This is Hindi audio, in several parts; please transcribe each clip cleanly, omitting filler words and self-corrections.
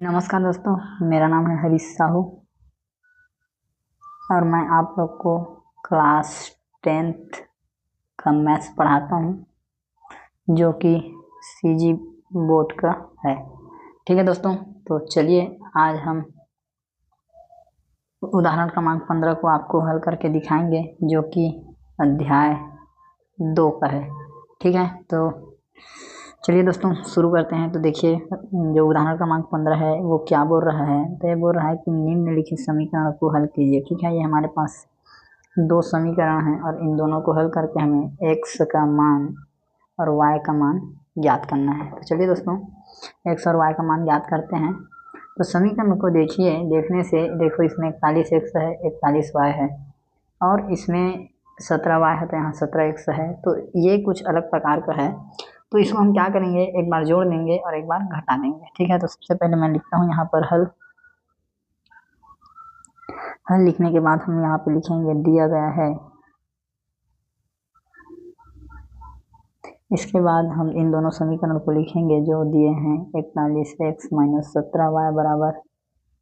नमस्कार दोस्तों, मेरा नाम है हरीश साहू और मैं आप लोग को क्लास 10th का मैथ्स पढ़ाता हूँ जो कि सीजी बोर्ड का है। ठीक है दोस्तों, तो चलिए आज हम उदाहरण क्रमांक 15 को आपको हल करके दिखाएंगे जो कि अध्याय 2 का है। ठीक है, तो चलिए दोस्तों शुरू करते हैं। तो देखिए जो उदाहरण क्रमांक 15 है वो क्या बोल रहा है, तो ये बोल रहा है कि निम्नलिखित समीकरण को हल कीजिए। ठीक है, ये हमारे पास दो समीकरण हैं और इन दोनों को हल करके हमें x का मान और y का मान ज्ञात करना है। तो चलिए दोस्तों x और y का मान ज्ञात करते हैं। तो समीकरण को देखिए, देखने से देखो इसमें 41x है, 41y है और इसमें 17y है, तो यहाँ 17x है। तो ये कुछ अलग प्रकार का है, तो इसको हम क्या करेंगे, एक बार जोड़ देंगे और एक बार घटा देंगे। ठीक है, तो सबसे पहले मैं लिखता हूँ यहाँ पर हल लिखने के बाद हम यहाँ पे लिखेंगे दिया गया है। इसके बाद हम इन दोनों समीकरण को लिखेंगे जो दिए हैं, 41x माइनस 17y बराबर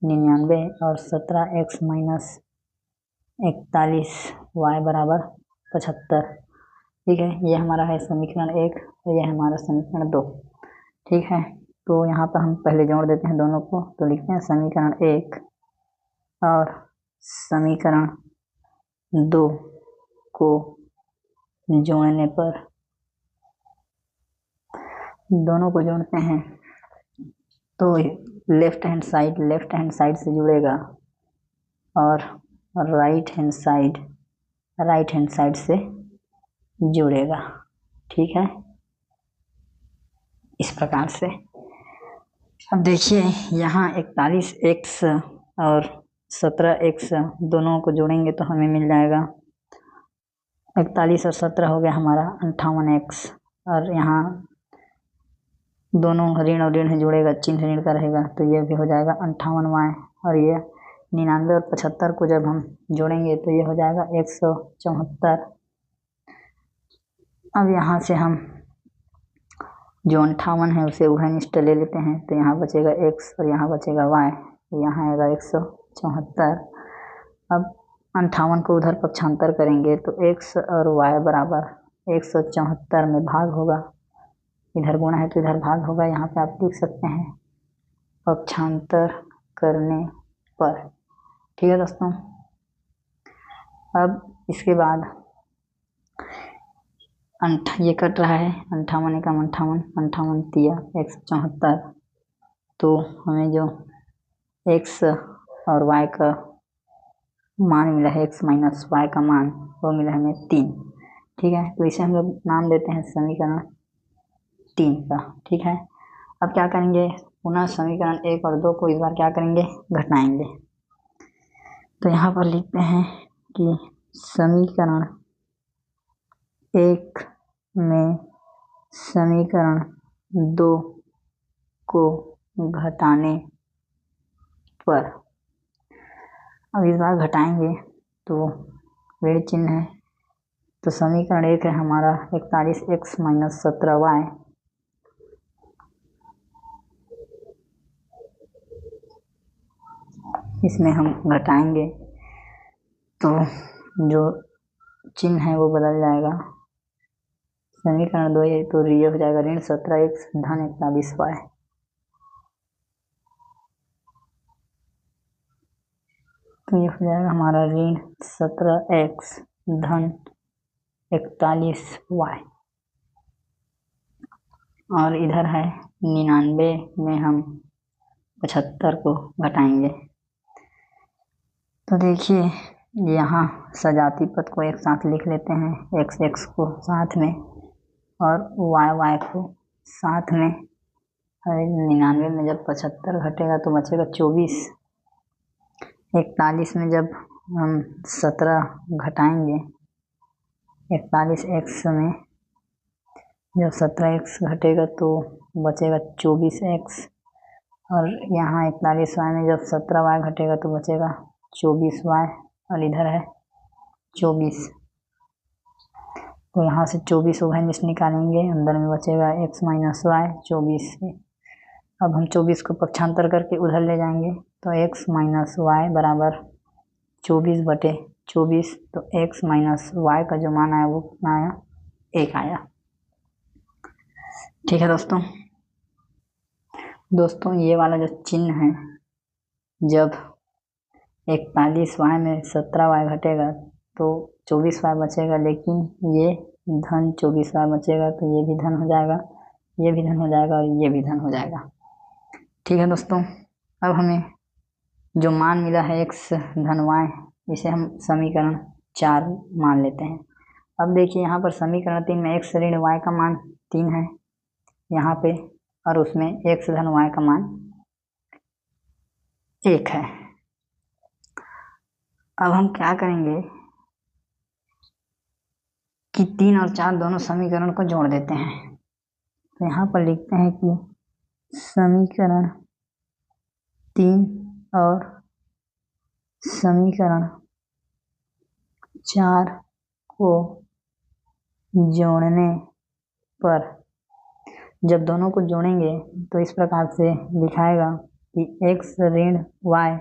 99 और 17x माइनस 41y बराबर 75। ठीक है, ये हमारा है समीकरण 1 और ये हमारा समीकरण 2। ठीक है, तो यहाँ पर हम पहले जोड़ देते हैं दोनों को। तो लिखते हैं समीकरण 1 और समीकरण 2 को जोड़ने पर, दोनों को जोड़ते हैं तो लेफ्ट हैंड साइड से जुड़ेगा और राइट हैंड साइड से जुड़ेगा। ठीक है, इस प्रकार से। अब देखिए यहाँ 41x और 17x दोनों को जोड़ेंगे तो हमें मिल जाएगा 41 और 17 हो गया हमारा 58x, और यहाँ दोनों ऋण और ऋण से जुड़ेगा, चिन्ह ऋण का रहेगा, तो ये भी हो जाएगा 58y। और ये 99 और 75 को जब हम जोड़ेंगे तो ये हो जाएगा 174। अब यहाँ से हम जो 58 है उसे उभयनिष्ठ ले लेते हैं, तो यहाँ बचेगा x और यहाँ बचेगा y, यहाँ आएगा 174। अब 58 को उधर पक्षांतर करेंगे तो x और y बराबर 174 में भाग होगा, इधर गुणा है तो इधर भाग होगा। यहाँ पे आप लिख सकते हैं पक्षांतर करने पर। ठीक है दोस्तों, अब इसके बाद ये कट रहा है, 58 एकम 58 तिया 174, तो हमें जो x और y का मान मिला है, x माइनस y का मान, वो मिला हमें 3। ठीक है, तो इसे हम लोग नाम देते हैं समीकरण 3 का। ठीक है, अब क्या करेंगे, पुनः समीकरण 1 और 2 को इस बार क्या करेंगे, घटाएंगे। तो यहाँ पर लिखते हैं कि समीकरण 1 में समीकरण 2 को घटाने पर, अब इस बार घटाएंगे तो ऋण चिन्ह है, तो समीकरण 1 है हमारा 41x माइनस 17y, इसमें हम घटाएंगे तो जो चिन्ह है वो बदल जाएगा। समीकरण 2 है तो ये हो जाएगा ऋण 17x धन 41y। तो ये हो जाएगा हमारा ऋण 17x धन 41y, और इधर है 99 में हम 75 को घटाएंगे। तो देखिए यहाँ सजाती पद को एक साथ लिख लेते हैं, x को साथ में और y को साथ में। 99 में जब 75 घटेगा तो बचेगा 24। 41 में जब हम 17 घटाएंगे, 41x में जब 17x घटेगा तो बचेगा 24x, और यहाँ 41y में जब 17y घटेगा तो बचेगा 24y, और इधर है 24। तो यहाँ से 24 उभयनिष्ठ निकालेंगे, अंदर में बचेगा x माइनस y 24। अब हम 24 को पक्षांतर करके उधर ले जाएंगे तो x माइनस वाई बराबर 24/24। तो x माइनस वाई का जो मान आया वो कितना आया, 1 आया। ठीक है दोस्तों ये वाला जो चिन्ह है, जब 41y में 17y घटेगा तो 24y बचेगा, लेकिन ये धन 24y बचेगा, तो ये भी धन हो जाएगा, ये भी धन हो जाएगा और ये भी धन हो जाएगा। ठीक है दोस्तों, अब हमें जो मान मिला है x धन y, इसे हम समीकरण 4 मान लेते हैं। अब देखिए यहाँ पर समीकरण 3 में x ऋण y का मान 3 है यहाँ पे, और उसमें x धन y का मान 1 है। अब हम क्या करेंगे कि 3 और 4 दोनों समीकरण को जोड़ देते हैं। तो यहाँ पर लिखते हैं कि समीकरण 3 और समीकरण 4 को जोड़ने पर, जब दोनों को जोड़ेंगे तो इस प्रकार से लिखाएगा कि x ऋण y,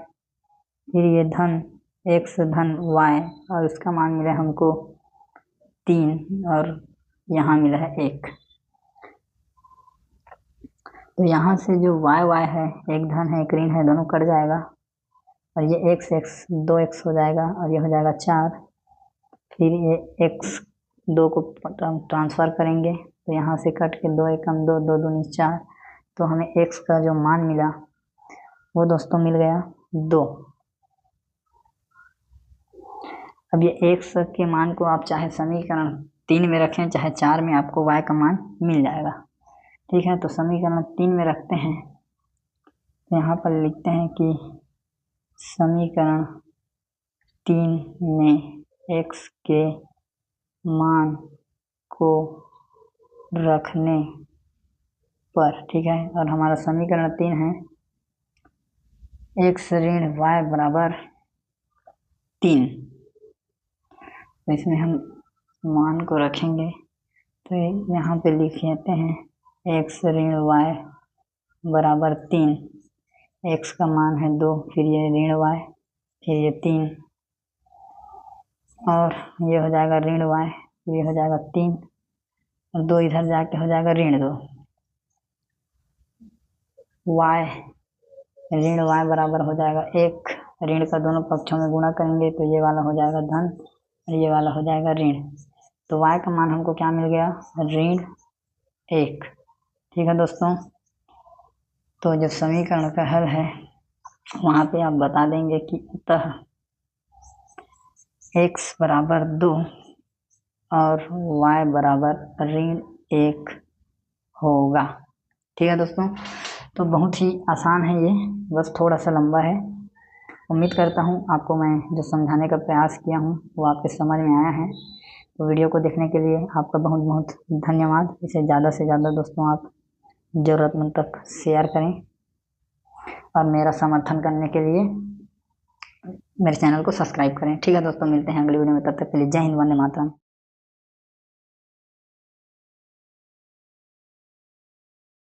फिर ये धन x धन y, और इसका मान मिला हमको 3 और यहाँ मिला है 1। तो यहाँ से जो y है, एक धन है एक ऋण है, दोनों कट जाएगा, और ये x 2x हो जाएगा, और ये हो जाएगा 4। फिर ये x 2 को ट्रांसफ़र करेंगे तो यहाँ से कट के 2 एकम 2, 2 दूनी 4, तो हमें x का जो मान मिला वो दोस्तों मिल गया 2। अब ये x के मान को आप चाहे समीकरण 3 में रखें चाहे 4 में, आपको y का मान मिल जाएगा। ठीक है, तो समीकरण 3 में रखते हैं, तो यहाँ पर लिखते हैं कि समीकरण 3 में x के मान को रखने पर, ठीक है, और हमारा समीकरण 3 है x ऋण y बराबर 3। तो इसमें हम मान को रखेंगे, तो यहाँ पे लिख लेते हैं x ऋण y बराबर 3, x का मान है 2, फिर ये ऋण y, फिर ये 3, और ये हो जाएगा ऋण y, ये हो जाएगा 3, और 2 इधर जाके हो जाएगा ऋण 2। y ऋण y बराबर हो जाएगा 1, ऋण का दोनों पक्षों में गुणा करेंगे तो ये वाला हो जाएगा धन और ये वाला हो जाएगा ऋण। तो y का मान हमको क्या मिल गया, ऋण 1। ठीक है दोस्तों, तो जो समीकरण का हल है वहाँ पे आप बता देंगे कि अतः x बराबर 2 और y बराबर ऋण 1 होगा। ठीक है दोस्तों, तो बहुत ही आसान है ये, बस थोड़ा सा लंबा है। उम्मीद करता हूँ आपको मैं जो समझाने का प्रयास किया हूँ वो आपके समझ में आया है। तो वीडियो को देखने के लिए आपका बहुत बहुत धन्यवाद। इसे ज़्यादा से ज़्यादा दोस्तों आप ज़रूरतमंद तक शेयर करें, और मेरा समर्थन करने के लिए मेरे चैनल को सब्सक्राइब करें। ठीक है दोस्तों, मिलते हैं अगली वीडियो में, तब तक के लिए जय हिंद, वंदे मातरम।